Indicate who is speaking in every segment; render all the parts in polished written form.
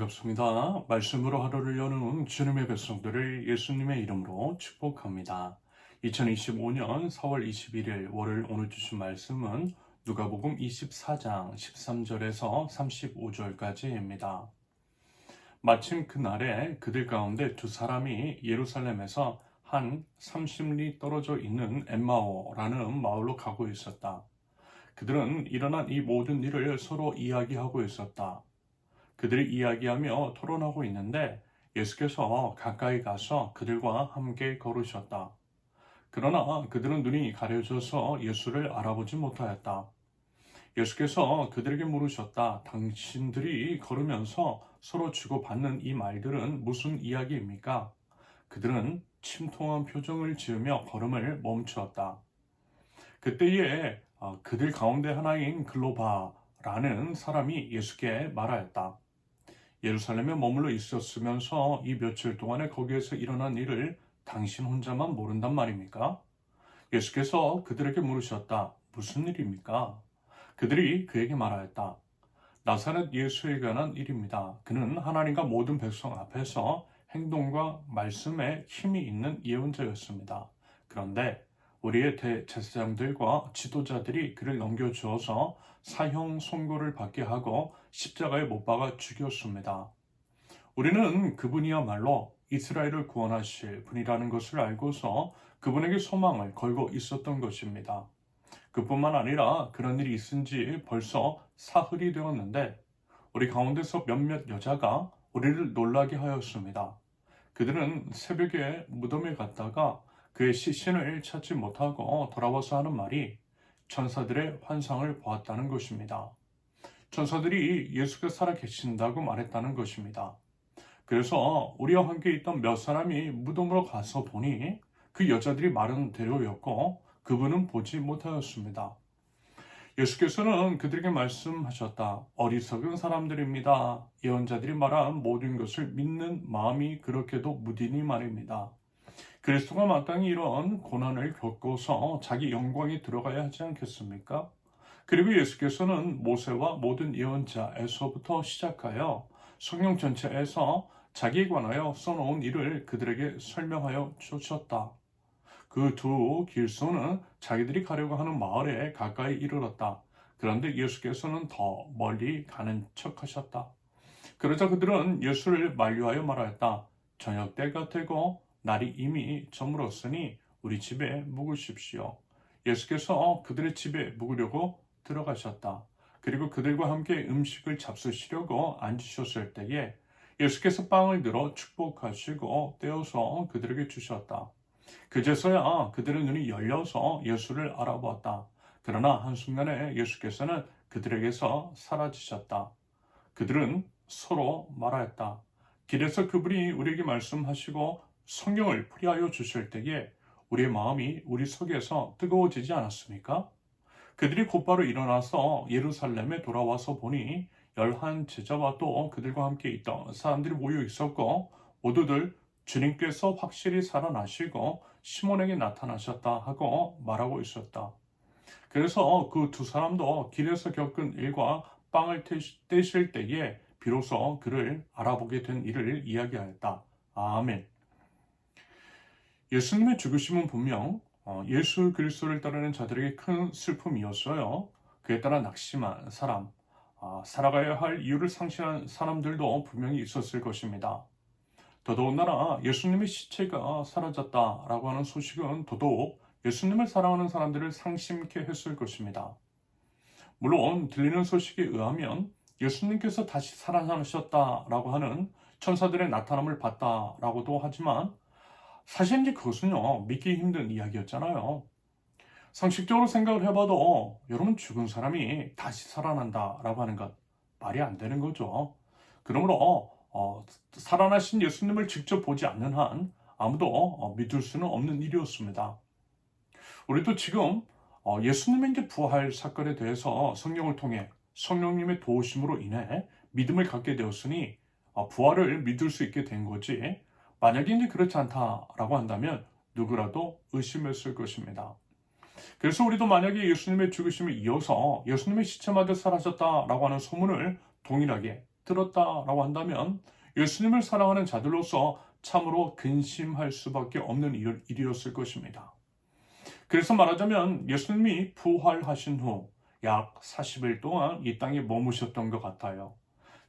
Speaker 1: 반갑습니다. 말씀으로 하루를 여는 주님의 백성들을 예수님의 이름으로 축복합니다. 2025년 4월 21일 월요일 오늘 주신 말씀은 누가복음 24장 13절에서 35절까지입니다. 마침 그날에 그들 가운데 두 사람이 예루살렘에서 한 30리 떨어져 있는 엠마오라는 마을로 가고 있었다. 그들은 일어난 이 모든 일을 서로 이야기하고 있었다. 그들이 이야기하며 토론하고 있는데 예수께서 가까이 가서 그들과 함께 걸으셨다. 그러나 그들은 눈이 가려져서 예수를 알아보지 못하였다. 예수께서 그들에게 물으셨다. 당신들이 걸으면서 서로 주고받는 이 말들은 무슨 이야기입니까? 그들은 침통한 표정을 지으며 걸음을 멈추었다. 그때에 그들 가운데 하나인 글로바라는 사람이 예수께 말하였다. 예루살렘에 머물러 있었으면서 이 며칠 동안에 거기에서 일어난 일을 당신 혼자만 모른단 말입니까? 예수께서 그들에게 물으셨다. 무슨 일입니까? 그들이 그에게 말하였다. 나사렛 예수에 관한 일입니다. 그는 하나님과 모든 백성 앞에서 행동과 말씀에 힘이 있는 예언자였습니다. 그런데 우리의 대제사장들과 지도자들이 그를 넘겨주어서 사형 선고를 받게 하고 십자가에 못 박아 죽였습니다. 우리는 그분이야말로 이스라엘을 구원하실 분이라는 것을 알고서 그분에게 소망을 걸고 있었던 것입니다. 그뿐만 아니라 그런 일이 있은 지 벌써 사흘이 되었는데 우리 가운데서 몇몇 여자가 우리를 놀라게 하였습니다. 그들은 새벽에 무덤에 갔다가 그의 시신을 찾지 못하고 돌아와서 하는 말이 천사들의 환상을 보았다는 것입니다. 천사들이 예수가 살아계신다고 말했다는 것입니다. 그래서 우리와 함께 있던 몇 사람이 무덤으로 가서 보니 그 여자들이 말한 대로였고 그분은 보지 못하였습니다. 예수께서는 그들에게 말씀하셨다. 어리석은 사람들입니다. 예언자들이 말한 모든 것을 믿는 마음이 그렇게도 무디니 말입니다. 그리스도가 마땅히 이런 고난을 겪고서 자기 영광에 들어가야 하지 않겠습니까? 그리고 예수께서는 모세와 모든 예언자에서부터 시작하여 성경 전체에서 자기에 관하여 써놓은 일을 그들에게 설명하여 주셨다. 그 두 길소는 자기들이 가려고 하는 마을에 가까이 이르렀다. 그런데 예수께서는 더 멀리 가는 척 하셨다. 그러자 그들은 예수를 만류하여 말하였다. 저녁 때가 되고 날이 이미 저물었으니 우리 집에 묵으십시오. 예수께서 그들의 집에 묵으려고 들어가셨다. 그리고 그들과 함께 음식을 잡수시려고 앉으셨을 때에 예수께서 빵을 들어 축복하시고 떼어서 그들에게 주셨다. 그제서야 그들의 눈이 열려서 예수를 알아보았다. 그러나 한순간에 예수께서는 그들에게서 사라지셨다. 그들은 서로 말하였다. 길에서 그분이 우리에게 말씀하시고 성경을 풀이하여 주실 때에 우리의 마음이 우리 속에서 뜨거워지지 않았습니까? 그들이 곧바로 일어나서 예루살렘에 돌아와서 보니 11 제자와 또 그들과 함께 있던 사람들이 모여 있었고 모두들 주님께서 확실히 살아나시고 시몬에게 나타나셨다 하고 말하고 있었다. 그래서 그 두 사람도 길에서 겪은 일과 빵을 떼실 때에 비로소 그를 알아보게 된 일을 이야기하였다. 아멘. 예수님의 죽으심은 분명 예수 그리스도를 따르는 자들에게 큰 슬픔이었어요. 그에 따라 낙심한 사람, 살아가야 할 이유를 상실한 사람들도 분명히 있었을 것입니다. 더더군다나 예수님의 시체가 사라졌다라고 하는 소식은 더더욱 예수님을 사랑하는 사람들을 상심케 했을 것입니다. 물론 들리는 소식에 의하면 예수님께서 다시 살아나셨다라고 하는 천사들의 나타남을 봤다라고도 하지만 사실 이제 그것은요 믿기 힘든 이야기였잖아요. 상식적으로 생각을 해봐도 여러분 죽은 사람이 다시 살아난다라고 하는 것 말이 안 되는 거죠. 그러므로 살아나신 예수님을 직접 보지 않는 한 아무도 믿을 수는 없는 일이었습니다. 우리도 지금 예수님의 이제 부활 사건에 대해서 성경을 통해 성령님의 도우심으로 인해 믿음을 갖게 되었으니 부활을 믿을 수 있게 된 거지. 만약에 이제 그렇지 않다라고 한다면 누구라도 의심했을 것입니다. 그래서 우리도 만약에 예수님의 죽으심을 이어서 예수님의 시체마저 사라졌다라고 하는 소문을 동일하게 들었다라고 한다면 예수님을 사랑하는 자들로서 참으로 근심할 수밖에 없는 일이었을 것입니다. 그래서 말하자면 예수님이 부활하신 후 약 40일 동안 이 땅에 머무셨던 것 같아요.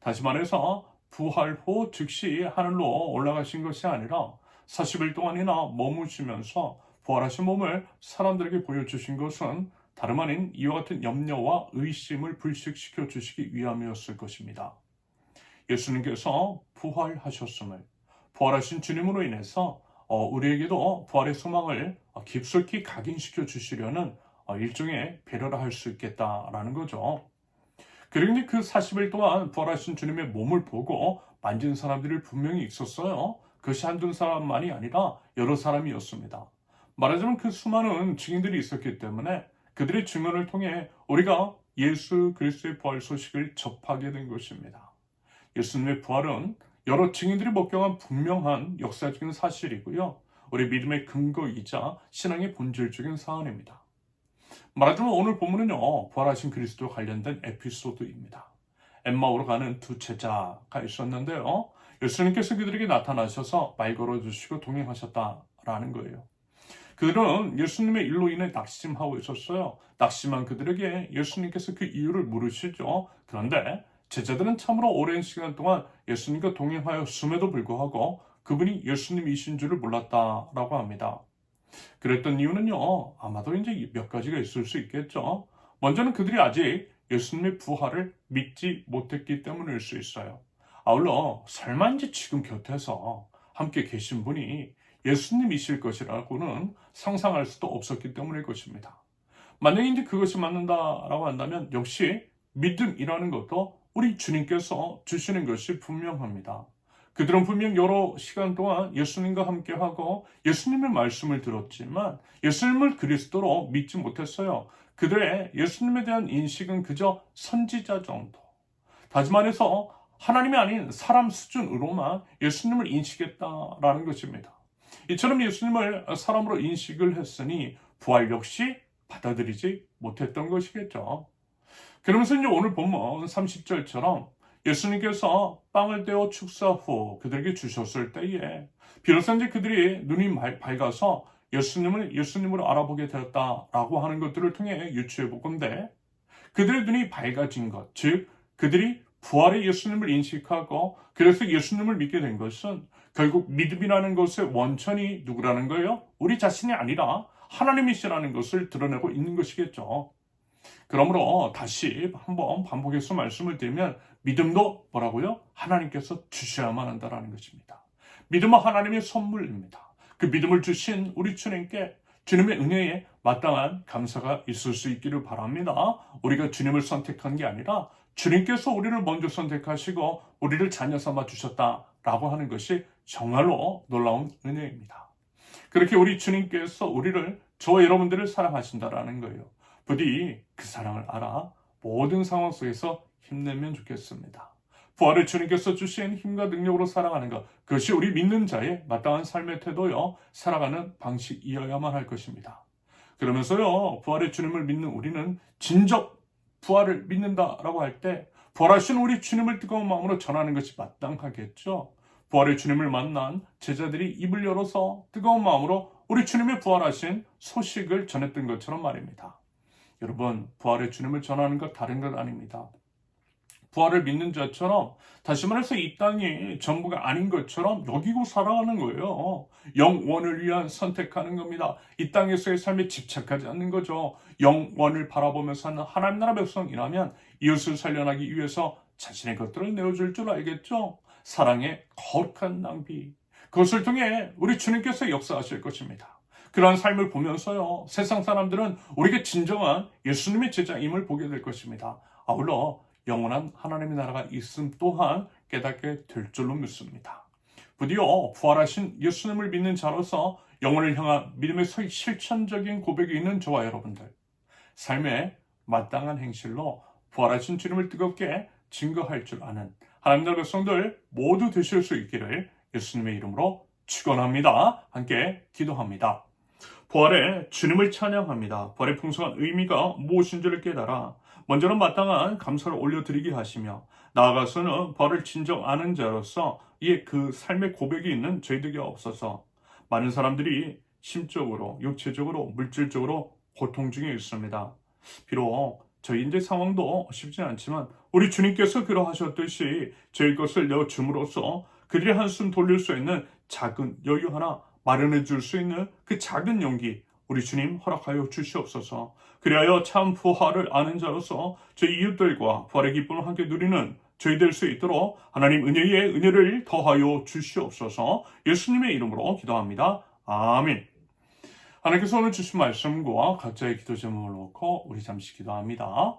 Speaker 1: 다시 말해서 부활 후 즉시 하늘로 올라가신 것이 아니라 40일 동안이나 머무시면서 부활하신 몸을 사람들에게 보여주신 것은 다름 아닌 이와 같은 염려와 의심을 불식시켜 주시기 위함이었을 것입니다. 예수님께서 부활하셨음을, 부활하신 주님으로 인해서 우리에게도 부활의 소망을 깊숙이 각인시켜 주시려는 일종의 배려를 할 수 있겠다라는 거죠. 그런데 그 40일 동안 부활하신 주님의 몸을 보고 만진 사람들이 분명히 있었어요. 그것이 한두 사람만이 아니라 여러 사람이었습니다. 말하자면 그 수많은 증인들이 있었기 때문에 그들의 증언을 통해 우리가 예수 그리스도의 부활 소식을 접하게 된 것입니다. 예수님의 부활은 여러 증인들이 목격한 분명한 역사적인 사실이고요. 우리 믿음의 근거이자 신앙의 본질적인 사안입니다. 말하자면 오늘 본문은요, 부활하신 그리스도와 관련된 에피소드입니다. 엠마오로 가는 두 제자가 있었는데요. 예수님께서 그들에게 나타나셔서 말 걸어주시고 동행하셨다라는 거예요. 그들은 예수님의 일로 인해 낙심하고 있었어요. 낙심한 그들에게 예수님께서 그 이유를 물으시죠. 그런데 제자들은 참으로 오랜 시간 동안 예수님과 동행하였음에도 불구하고 그분이 예수님이신 줄을 몰랐다라고 합니다. 그랬던 이유는요, 아마도 이제 몇 가지가 있을 수 있겠죠. 먼저는 그들이 아직 예수님의 부활을 믿지 못했기 때문일 수 있어요. 아울러 설마 이제 지금 곁에서 함께 계신 분이 예수님이실 것이라고는 상상할 수도 없었기 때문일 것입니다. 만약에 이제 그것이 맞는다라고 한다면 역시 믿음이라는 것도 우리 주님께서 주시는 것이 분명합니다. 그들은 분명 여러 시간 동안 예수님과 함께하고 예수님의 말씀을 들었지만 예수님을 그리스도로 믿지 못했어요. 그들의 예수님에 대한 인식은 그저 선지자 정도. 다시 말해서 하나님이 아닌 사람 수준으로만 예수님을 인식했다라는 것입니다. 이처럼 예수님을 사람으로 인식을 했으니 부활 역시 받아들이지 못했던 것이겠죠. 그러면서 이제 오늘 본문 30절처럼 예수님께서 빵을 떼어 축사 후 그들에게 주셨을 때에 비로소 이제 그들이 눈이 밝아서 예수님을 예수님으로 알아보게 되었다라고 하는 것들을 통해 유추해 보건대 그들의 눈이 밝아진 것, 즉 그들이 부활의 예수님을 인식하고 그래서 예수님을 믿게 된 것은 결국 믿음이라는 것의 원천이 누구라는 거예요? 우리 자신이 아니라 하나님이시라는 것을 드러내고 있는 것이겠죠. 그러므로 다시 한번 반복해서 말씀을 드리면 믿음도 뭐라고요? 하나님께서 주셔야만 한다는 것입니다. 믿음은 하나님의 선물입니다. 그 믿음을 주신 우리 주님께 주님의 은혜에 마땅한 감사가 있을 수 있기를 바랍니다. 우리가 주님을 선택한 게 아니라 주님께서 우리를 먼저 선택하시고 우리를 자녀 삼아 주셨다라고 하는 것이 정말로 놀라운 은혜입니다. 그렇게 우리 주님께서 우리를 저와 여러분들을 사랑하신다라는 거예요. 부디 그 사랑을 알아 모든 상황 속에서 힘내면 좋겠습니다. 부활을 주님께서 주신 힘과 능력으로 살아가는 것, 그것이 우리 믿는 자의 마땅한 삶의 태도요, 살아가는 방식이어야만 할 것입니다. 그러면서요, 부활의 주님을 믿는 우리는 진정 부활을 믿는다라고 할 때 부활하신 우리 주님을 뜨거운 마음으로 전하는 것이 마땅하겠죠. 부활의 주님을 만난 제자들이 입을 열어서 뜨거운 마음으로 우리 주님의 부활하신 소식을 전했던 것처럼 말입니다. 여러분, 부활의 주님을 전하는 것 다른 것 아닙니다. 부활을 믿는 자처럼 다시 말해서 이 땅이 전부가 아닌 것처럼 여기고 살아가는 거예요. 영원을 위한 선택하는 겁니다. 이 땅에서의 삶에 집착하지 않는 거죠. 영원을 바라보면서 사는 하나님 나라 백성이라면 이웃을 살려나기 위해서 자신의 것들을 내어줄 줄 알겠죠. 사랑의 거룩한 낭비. 그것을 통해 우리 주님께서 역사하실 것입니다. 그러한 삶을 보면서요, 세상 사람들은 우리에게 진정한 예수님의 제자임을 보게 될 것입니다. 아울러 영원한 하나님의 나라가 있음 또한 깨닫게 될 줄로 믿습니다. 부디어 부활하신 예수님을 믿는 자로서 영혼을 향한 믿음의 실천적인 고백이 있는 저와 여러분들, 삶의 마땅한 행실로 부활하신 주님을 뜨겁게 증거할 줄 아는 하나님 나라 백성들 모두 되실 수 있기를 예수님의 이름으로 축원합니다. 함께 기도합니다. 부활의 주님을 찬양합니다. 부활의 풍성한 의미가 무엇인지를 깨달아 먼저는 마땅한 감사를 올려드리게 하시며 나아가서는 벌을 진정 아는 자로서 이에 그 삶의 고백이 있는 저희들에게 없어서 많은 사람들이 심적으로, 육체적으로, 물질적으로 고통 중에 있습니다. 비록 저희 인재 상황도 쉽지 않지만 우리 주님께서 그러하셨듯이 저희 것을 내어 줌으로써 그들의 한숨 돌릴 수 있는 작은 여유 하나 마련해 줄 수 있는 그 작은 용기 우리 주님 허락하여 주시옵소서. 그리하여 참 부활을 아는 자로서 저희 이웃들과 부활의 기쁨을 함께 누리는 저희 될 수 있도록 하나님 은혜의 은혜를 더하여 주시옵소서. 예수님의 이름으로 기도합니다. 아멘. 하나님께서 오늘 주신 말씀과 각자의 기도 제목을 놓고 우리 잠시 기도합니다.